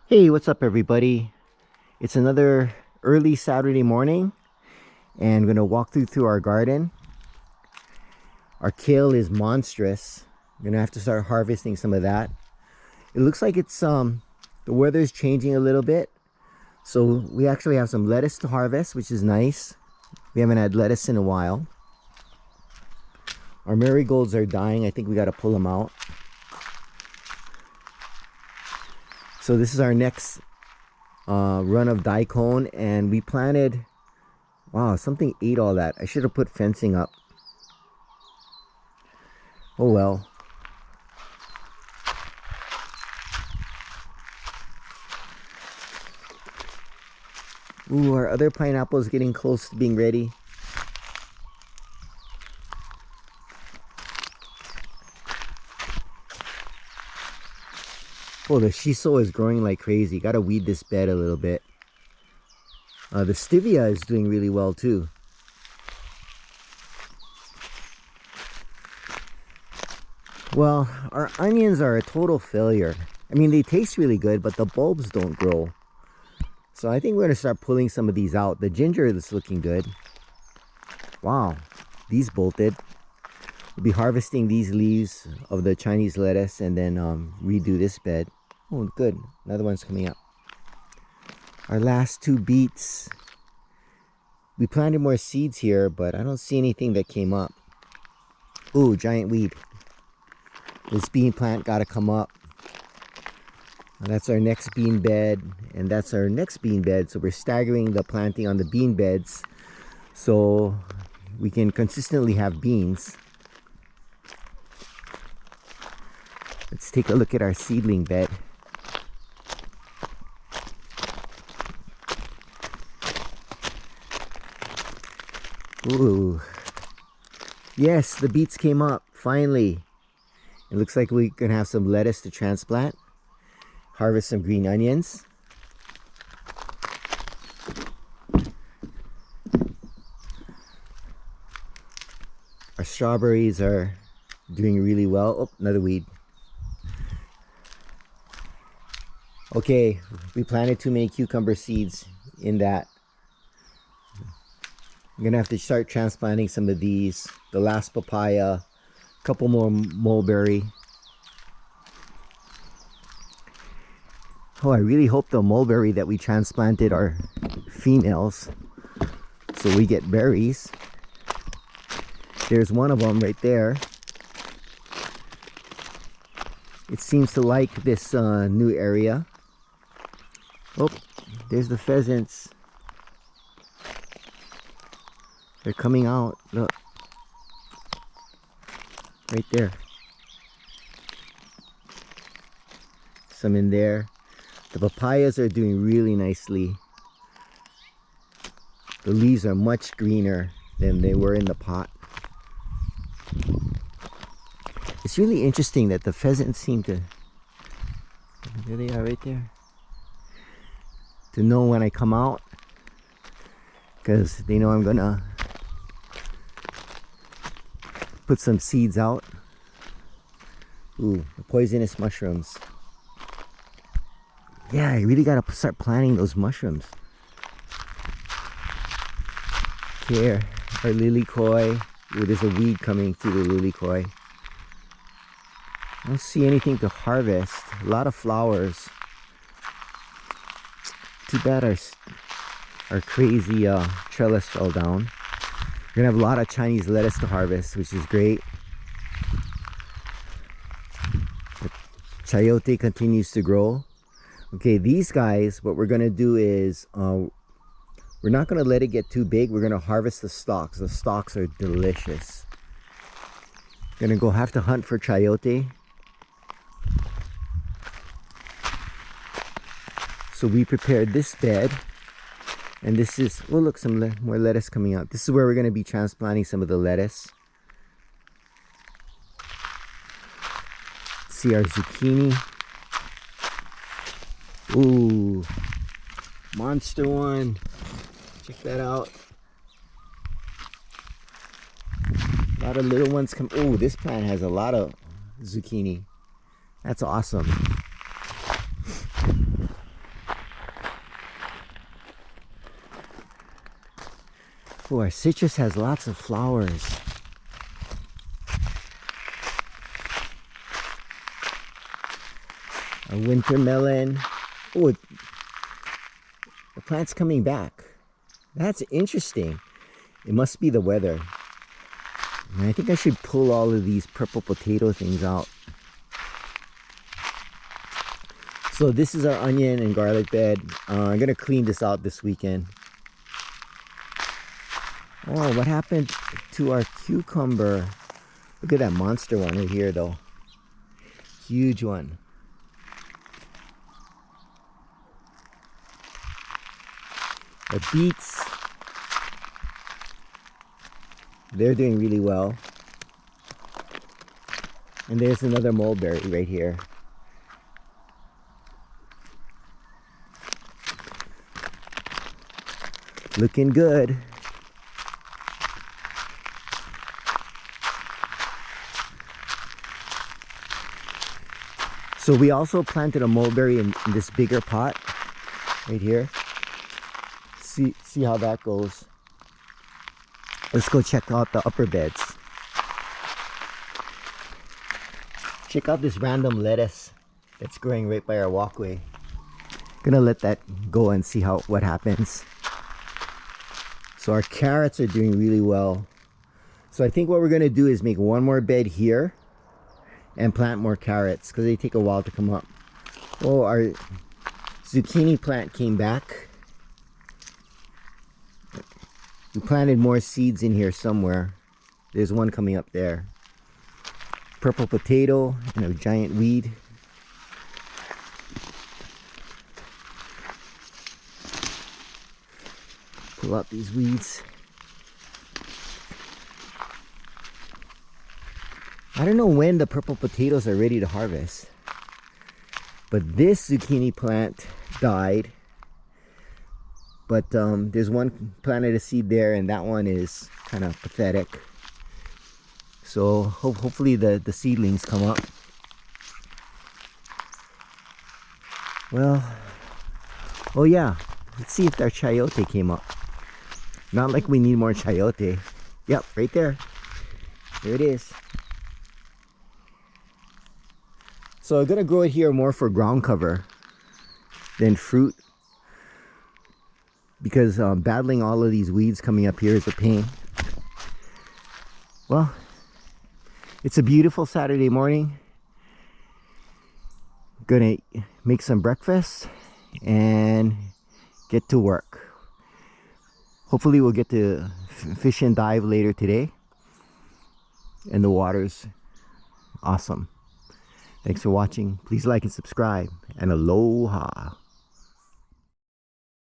Hey, what's up everybody? It's another early Saturday morning and I'm gonna walk through our garden. Our kale is monstrous. I'm gonna have to start harvesting some of that. It looks like it's the weather's changing a little bit. So we actually have some lettuce to harvest, which is nice. We haven't had lettuce in a while. Our marigolds are dying. I think we gotta pull them out. So this is our next run of daikon, and we planted, wow, something ate all that. I should have put fencing up. Oh well. Ooh, our other pineapple is getting close to being ready. Oh, the shiso is growing like crazy. Gotta weed this bed a little bit. The stevia is doing really well too. Well, our onions are a total failure. I mean, they taste really good, but the bulbs don't grow. So I think we're gonna start pulling some of these out. The ginger is looking good. Wow, these bolted. We'll be harvesting these leaves of the Chinese lettuce and then redo this bed. Oh, good. Another one's coming up. Our last two beets. We planted more seeds here, but I don't see anything that came up. Ooh, giant weed. This bean plant gotta come up. That's our next bean bed, and that's our next bean bed. So we're staggering the planting on the bean beds so we can consistently have beans. Let's take a look at our seedling bed. Ooh. Yes, the beets came up, finally. It looks like we can have some lettuce to transplant. Harvest some green onions. Our strawberries are doing really well. Oh, another weed. Okay, we planted too many cucumber seeds in that. I'm gonna have to start transplanting some of these. The last papaya, a couple more mulberry. Oh, I really hope the mulberry that we transplanted are females, so we get berries. There's one of them right there. It seems to like this new area. Oh, there's the pheasants. They're coming out. Look. Right there. Some in there. The papayas are doing really nicely. The leaves are much greener than they were in the pot. It's really interesting that the pheasants seem to, there they are right there, to know when I come out, because they know I'm gonna put some seeds out. Ooh, the poisonous mushrooms. Yeah, I really gotta start planting those mushrooms. Here, our lily koi. Ooh, there's a weed coming through the lily koi. I don't see anything to harvest. A lot of flowers. Too bad our crazy trellis fell down. We're gonna have a lot of Chinese lettuce to harvest, which is great. The chayote continues to grow. Okay, these guys, what we're gonna do is we're not gonna let it get too big. We're gonna harvest the stalks. The stalks are delicious. Gonna go have to hunt for chayote. So we prepared this bed, and this is, oh look, some more lettuce coming out. This is where we're gonna be transplanting some of the lettuce. Let's see our zucchini. Ooh, monster one. Check that out. A lot of little ones come. Oh, this plant has a lot of zucchini. That's awesome. Oh, our citrus has lots of flowers. Our winter melon. Oh, the plant's coming back. That's interesting. It must be the weather. And I think I should pull all of these purple potato things out. So this is our onion and garlic bed. I'm gonna clean this out this weekend. Oh, what happened to our cucumber? Look at that monster one right here though. Huge one. The beets, they're doing really well. And there's another mulberry right here. Looking good. So we also planted a mulberry in this bigger pot right here. See how that goes. Let's go check out the upper beds. Check out this random lettuce that's growing right by our walkway. Gonna let that go and see what happens. So our carrots are doing really well. So I think what we're gonna do is make one more bed here and plant more carrots because they take a while to come up. Oh, our zucchini plant came back. We planted more seeds in here somewhere. There's one coming up there. Purple potato and a giant weed. Pull out these weeds. I don't know when the purple potatoes are ready to harvest. But this zucchini plant died. But there's one planted a seed there, and that one is kind of pathetic. So hopefully the seedlings come up. Well, oh yeah, let's see if our chayote came up. Not like we need more chayote. Yep, right there. There it is. So I'm gonna grow it here more for ground cover than fruit, because battling all of these weeds coming up here is a pain. Well, it's a beautiful Saturday morning. Gonna make some breakfast and get to work. Hopefully we'll get to fish and dive later today. And the water's awesome. Thanks for watching. Please like and subscribe. And aloha.